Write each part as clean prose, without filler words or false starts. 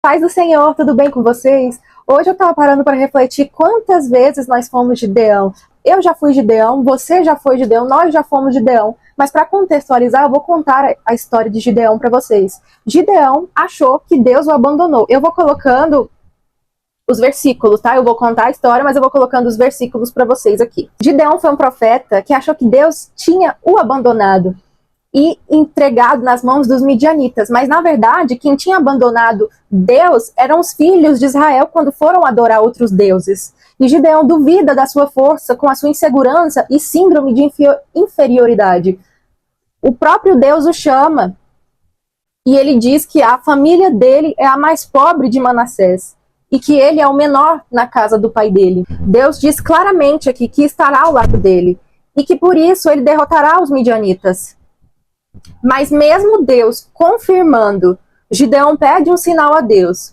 Paz do Senhor, tudo bem com vocês? Hoje eu estava parando para refletir quantas vezes nós fomos Gideão. Eu já fui Gideão, você já foi Gideão, nós já fomos Gideão. Mas para contextualizar, eu vou contar a história de Gideão para vocês. Gideão achou que Deus o abandonou. Eu vou colocando os versículos, tá? Eu vou contar a história, mas eu vou colocando os versículos para vocês aqui. Gideão foi um profeta que achou que Deus tinha o abandonado e entregado nas mãos dos midianitas. Mas, na verdade, quem tinha abandonado Deus eram os filhos de Israel quando foram adorar outros deuses. E Gideão duvida da sua força com a sua insegurança e síndrome de inferioridade. O próprio Deus o chama e ele diz que a família dele é a mais pobre de Manassés e que ele é o menor na casa do pai dele. Deus diz claramente aqui que estará ao lado dele e que por isso ele derrotará os midianitas. Mas mesmo Deus confirmando, Gideão pede um sinal a Deus.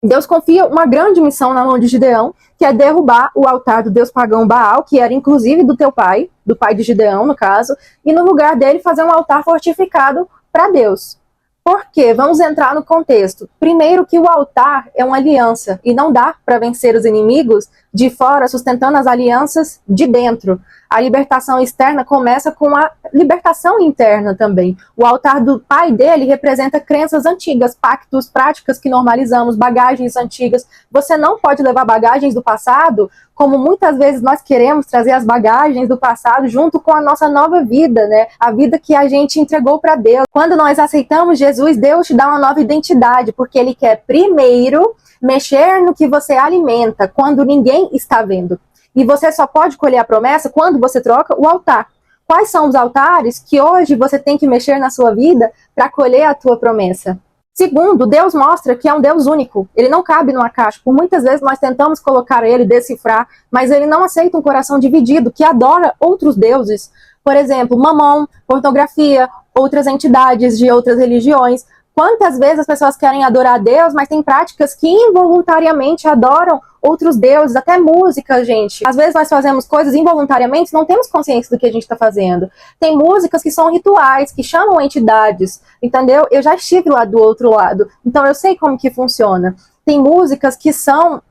Deus confia uma grande missão na mão de Gideão, que é derrubar o altar do deus pagão Baal, que era inclusive do teu pai, do pai de Gideão, no caso, e no lugar dele fazer um altar fortificado para Deus. Por quê? Vamos entrar no contexto. Primeiro que o altar é uma aliança, e não dá para vencer os inimigos de fora sustentando as alianças de dentro. A libertação externa começa com a libertação interna também. O altar do pai dele representa crenças antigas, pactos, práticas que normalizamos, bagagens antigas. Você não pode levar bagagens do passado, como muitas vezes nós queremos trazer as bagagens do passado junto com a nossa nova vida, né? A vida que a gente entregou para Deus. Quando nós aceitamos Jesus, Deus te dá uma nova identidade, porque Ele quer primeiro mexer no que você alimenta, quando ninguém está vendo. E você só pode colher a promessa quando você troca o altar. Quais são os altares que hoje você tem que mexer na sua vida para colher a tua promessa? Segundo, Deus mostra que é um Deus único. Ele não cabe numa caixa. Por muitas vezes nós tentamos colocar ele, decifrar, mas ele não aceita um coração dividido, que adora outros deuses. Por exemplo, mamon, pornografia, outras entidades de outras religiões. Quantas vezes as pessoas querem adorar a Deus, mas tem práticas que involuntariamente adoram outros deuses, até música, gente. Às vezes nós fazemos coisas involuntariamente, não temos consciência do que a gente está fazendo. Tem músicas que são rituais, que chamam entidades, entendeu? Eu já estive lá do outro lado, então eu sei como que funciona. Tem músicas que são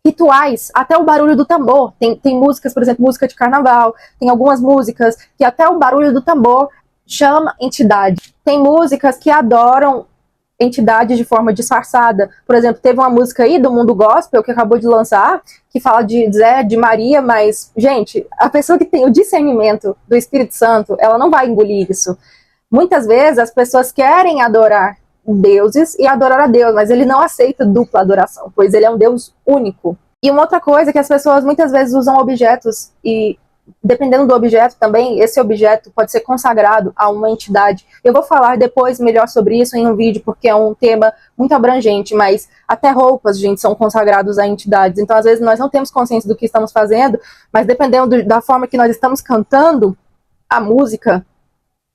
rituais, até o barulho do tambor. Tem músicas, por exemplo, música de carnaval, tem algumas músicas que até o barulho do tambor chama entidade. Tem músicas que adoram entidades de forma disfarçada. Por exemplo, teve uma música aí do mundo gospel que acabou de lançar, que fala de Zé, de Maria, mas, gente, a pessoa que tem o discernimento do Espírito Santo, ela não vai engolir isso. Muitas vezes as pessoas querem adorar deuses e adorar a Deus, mas ele não aceita dupla adoração, pois ele é um Deus único. E uma outra coisa é que as pessoas muitas vezes usam objetos e dependendo do objeto também, esse objeto pode ser consagrado a uma entidade. Eu vou falar depois melhor sobre isso em um vídeo, porque é um tema muito abrangente, mas até roupas, gente, são consagrados a entidades. Então, às vezes, nós não temos consciência do que estamos fazendo, mas dependendo da forma que nós estamos cantando a música,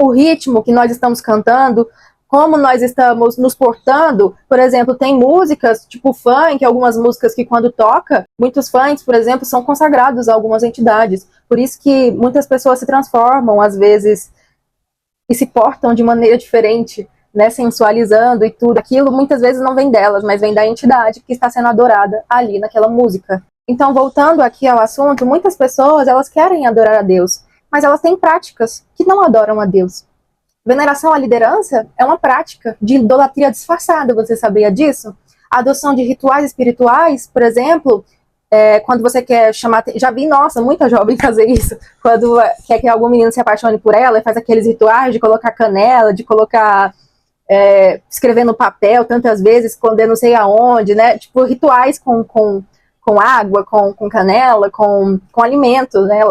o ritmo que nós estamos cantando, como nós estamos nos portando. Por exemplo, tem músicas tipo funk, algumas músicas que quando toca, muitos funks, por exemplo, são consagrados a algumas entidades. Por isso que muitas pessoas se transformam, às vezes, e se portam de maneira diferente, né, sensualizando e tudo. Aquilo muitas vezes não vem delas, mas vem da entidade que está sendo adorada ali naquela música. Então, voltando aqui ao assunto, muitas pessoas, elas querem adorar a Deus, mas elas têm práticas que não adoram a Deus. Veneração à liderança é uma prática de idolatria disfarçada, você sabia disso? A adoção de rituais espirituais, por exemplo, quando você quer chamar... Já vi, nossa, muita jovem fazer isso. Quando quer que algum menino se apaixone por ela, e faz aqueles rituais de colocar canela, de colocar... escrever no papel tantas vezes, esconder não sei aonde, né? Tipo, rituais com água, com canela, com alimentos, né?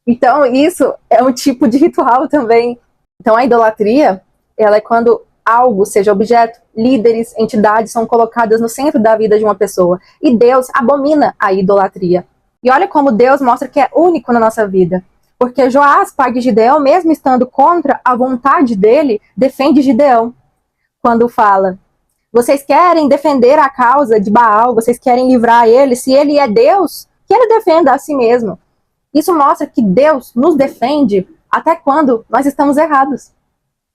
Então, isso é um tipo de ritual também. Então, a idolatria, ela é quando algo, seja objeto, líderes, entidades, são colocadas no centro da vida de uma pessoa. E Deus abomina a idolatria. E olha como Deus mostra que é único na nossa vida. Porque Joás, pai de Gideão, mesmo estando contra a vontade dele, defende Gideão. Quando fala, vocês querem defender a causa de Baal, vocês querem livrar ele, se ele é Deus, que ele defenda a si mesmo. Isso mostra que Deus nos defende até quando nós estamos errados.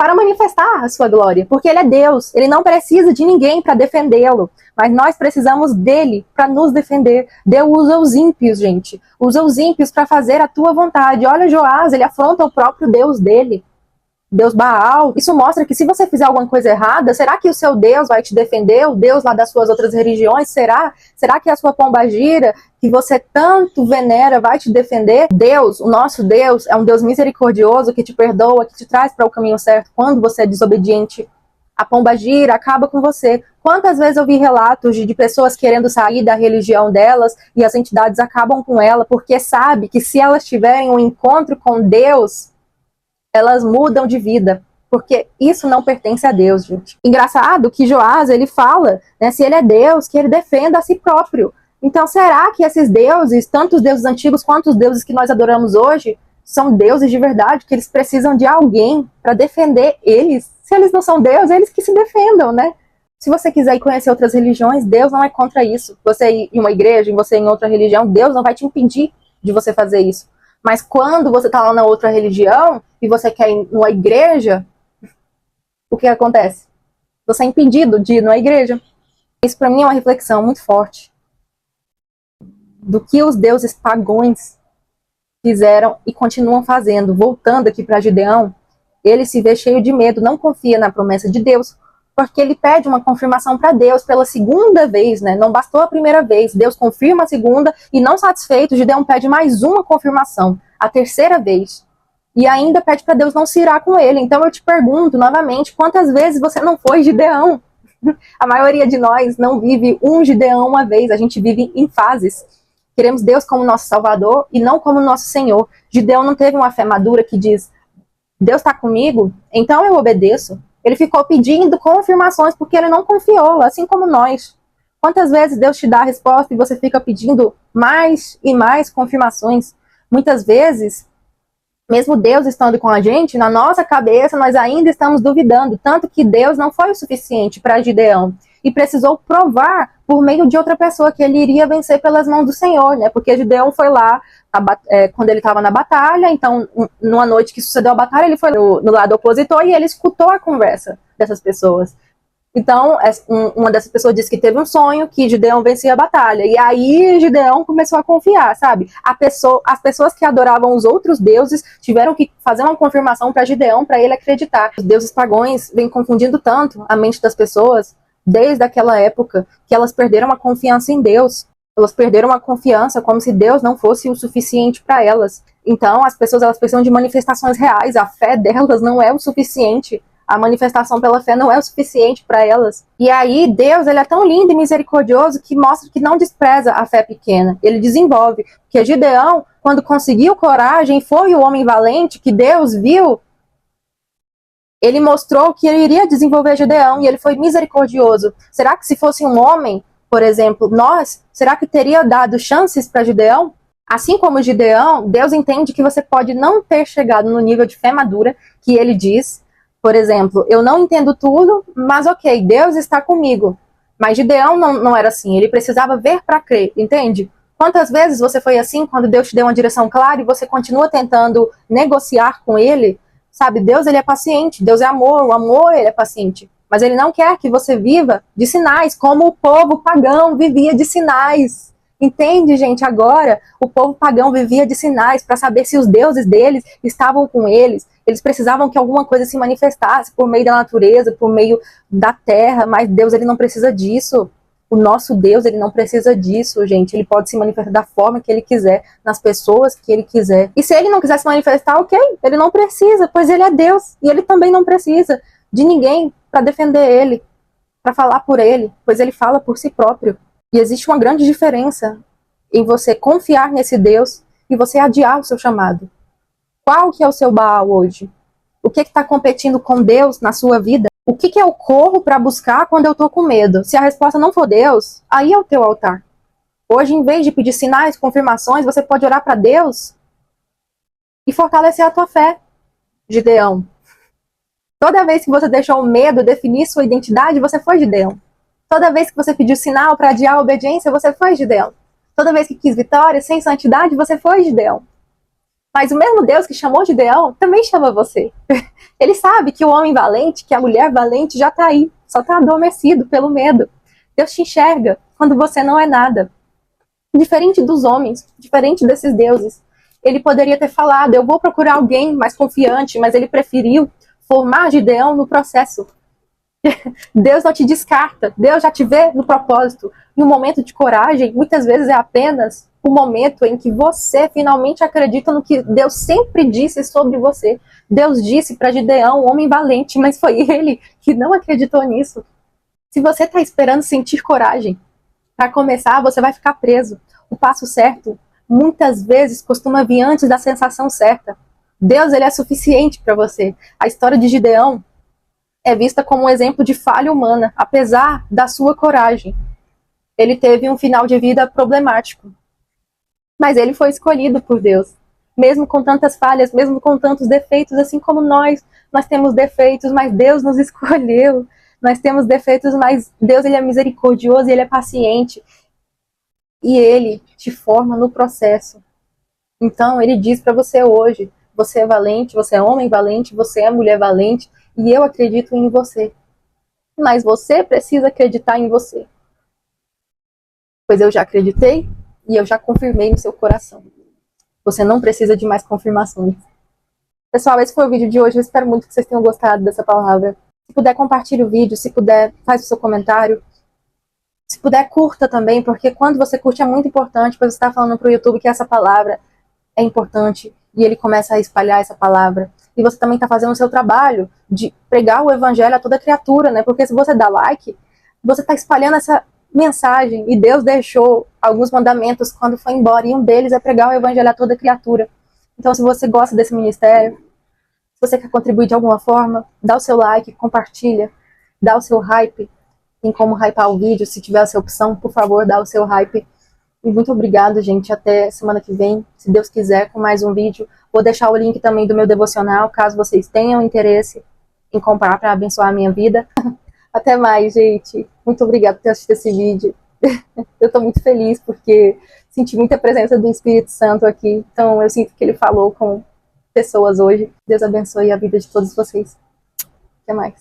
para manifestar a sua glória, porque ele é Deus, ele não precisa de ninguém para defendê-lo, mas nós precisamos dele para nos defender. Deus usa os ímpios, gente, usa os ímpios para fazer a tua vontade. Olha Joás, ele afronta o próprio Deus dele, Deus Baal. Isso mostra que se você fizer alguma coisa errada, será que o seu Deus vai te defender? O Deus lá das suas outras religiões? Será? Será que a sua pombagira, que você tanto venera, vai te defender? Deus, o nosso Deus, é um Deus misericordioso que te perdoa, que te traz para o caminho certo quando você é desobediente. A pombagira acaba com você. Quantas vezes eu vi relatos de pessoas querendo sair da religião delas e as entidades acabam com ela porque sabe que se elas tiverem um encontro com Deus, elas mudam de vida, porque isso não pertence a Deus, gente. Engraçado que Joás, ele fala, né, se ele é Deus, que ele defenda a si próprio. Então, será que esses deuses, tanto os deuses antigos quanto os deuses que nós adoramos hoje, são deuses de verdade, que eles precisam de alguém para defender eles? Se eles não são Deus, eles que se defendam, né? Se você quiser ir conhecer outras religiões, Deus não é contra isso. Você ir em uma igreja, você ir em outra religião, Deus não vai te impedir de você fazer isso. Mas quando você está lá na outra religião e você quer ir numa igreja, o que acontece? Você é impedido de ir numa igreja. Isso para mim é uma reflexão muito forte do que os deuses pagãos fizeram e continuam fazendo. Voltando aqui para Gideão, ele se vê cheio de medo, não confia na promessa de Deus, porque ele pede uma confirmação para Deus pela segunda vez, né? Não bastou a primeira vez, Deus confirma a segunda, e não satisfeito, Gideão pede mais uma confirmação, a terceira vez. E ainda pede para Deus não se irar com ele. Então eu te pergunto novamente, quantas vezes você não foi Gideão? A maioria de nós não vive um Gideão uma vez, a gente vive em fases. Queremos Deus como nosso Salvador e não como nosso Senhor. Gideão não teve uma fé madura que diz, Deus está comigo, então eu obedeço. Ele ficou pedindo confirmações porque ele não confiou, assim como nós. Quantas vezes Deus te dá a resposta e você fica pedindo mais e mais confirmações? Muitas vezes, mesmo Deus estando com a gente, na nossa cabeça nós ainda estamos duvidando, tanto que Deus não foi o suficiente para Gideão e precisou provar por meio de outra pessoa que ele iria vencer pelas mãos do Senhor, né? Porque Gideão foi lá quando ele estava na batalha, então numa noite que sucedeu a batalha, ele foi no lado opositor e ele escutou a conversa dessas pessoas. Então, uma dessas pessoas disse que teve um sonho que Gideão vencia a batalha. E aí Gideão começou a confiar, sabe? As pessoas que adoravam os outros deuses tiveram que fazer uma confirmação para Gideão, para ele acreditar. Os deuses pagãos vêm confundindo tanto a mente das pessoas desde aquela época que elas perderam a confiança em Deus. Elas perderam a confiança como se Deus não fosse o suficiente para elas. Então, as pessoas elas precisam de manifestações reais. A fé delas não é o suficiente. A manifestação pela fé não é o suficiente para elas. E aí, Deus, ele é tão lindo e misericordioso que mostra que não despreza a fé pequena. Ele desenvolve. Porque Gideão, quando conseguiu coragem, foi o homem valente que Deus viu, ele mostrou que ele iria desenvolver Gideão e ele foi misericordioso. Será que se fosse um homem, por exemplo, será que teria dado chances para Gideão? Assim como Gideão, Deus entende que você pode não ter chegado no nível de fé madura que ele diz. Por exemplo, eu não entendo tudo, mas ok, Deus está comigo. Mas Gideão não era assim, ele precisava ver para crer, entende? Quantas vezes você foi assim, quando Deus te deu uma direção clara e você continua tentando negociar com ele? Sabe, Deus ele é paciente, Deus é amor, o amor ele é paciente. Mas ele não quer que você viva de sinais, como o povo pagão vivia de sinais. Entende, gente? Agora, o povo pagão vivia de sinais para saber se os deuses deles estavam com eles. Eles precisavam que alguma coisa se manifestasse por meio da natureza, por meio da terra, mas Deus ele não precisa disso. O nosso Deus ele não precisa disso, gente. Ele pode se manifestar da forma que ele quiser, nas pessoas que ele quiser. E se ele não quiser se manifestar, ok, ele não precisa, pois ele é Deus. E ele também não precisa de ninguém para defender ele, para falar por ele, pois ele fala por si próprio. E existe uma grande diferença em você confiar nesse Deus e você adiar o seu chamado. Qual que é o seu Baal hoje? O que está competindo com Deus na sua vida? O que eu corro para buscar quando eu estou com medo? Se a resposta não for Deus, aí é o teu altar. Hoje, em vez de pedir sinais, confirmações, você pode orar para Deus e fortalecer a tua fé, Gideão. Toda vez que você deixou o medo definir sua identidade, você foi Gideão. Toda vez que você pediu sinal para adiar a obediência, você foi Gideão. Toda vez que quis vitória sem santidade, você foi Gideão. Mas o mesmo Deus que chamou Gideão também chama você. Ele sabe que o homem valente, que a mulher valente já está aí, só está adormecido pelo medo. Deus te enxerga quando você não é nada. Diferente dos homens, diferente desses deuses. Ele poderia ter falado, eu vou procurar alguém mais confiante, mas ele preferiu formar Gideão no processo. Deus não te descarta, Deus já te vê no propósito. E um momento de coragem, muitas vezes é apenas o momento em que você finalmente acredita no que Deus sempre disse sobre você. Deus disse para Gideão, um homem valente, mas foi ele que não acreditou nisso. Se você está esperando sentir coragem para começar, você vai ficar preso. O passo certo, muitas vezes, costuma vir antes da sensação certa. Deus, ele é suficiente para você. A história de Gideão é vista como um exemplo de falha humana, apesar da sua coragem. Ele teve um final de vida problemático, mas ele foi escolhido por Deus. Mesmo com tantas falhas, mesmo com tantos defeitos, assim como nós temos defeitos, mas Deus nos escolheu. Nós temos defeitos, mas Deus, ele é misericordioso, ele é paciente. E ele te forma no processo. Então, ele diz para você hoje, você é valente, você é homem valente, você é mulher valente, e eu acredito em você. Mas você precisa acreditar em você. Pois eu já acreditei e eu já confirmei no seu coração. Você não precisa de mais confirmações. Pessoal, esse foi o vídeo de hoje. Eu espero muito que vocês tenham gostado dessa palavra. Se puder, compartilhe o vídeo. Se puder, faz o seu comentário. Se puder, curta também, porque quando você curte é muito importante, pois você está falando para o YouTube que essa palavra é importante e ele começa a espalhar essa palavra. E você também está fazendo o seu trabalho de pregar o evangelho a toda criatura, né? Porque se você dá like, você está espalhando essa mensagem. E Deus deixou alguns mandamentos quando foi embora, e um deles é pregar o evangelho a toda criatura. Então, se você gosta desse ministério, se você quer contribuir de alguma forma, dá o seu like, compartilha, dá o seu hype. Tem como hypar o vídeo, se tiver essa opção, por favor, dá o seu hype. E muito obrigado, gente. Até semana que vem, se Deus quiser, com mais um vídeo. Vou deixar o link também do meu devocional, caso vocês tenham interesse em comprar para abençoar a minha vida. Até mais, gente. Muito obrigada por ter assistido esse vídeo. Eu estou muito feliz porque senti muita presença do Espírito Santo aqui. Então eu sinto que ele falou com pessoas hoje. Deus abençoe a vida de todos vocês. Até mais.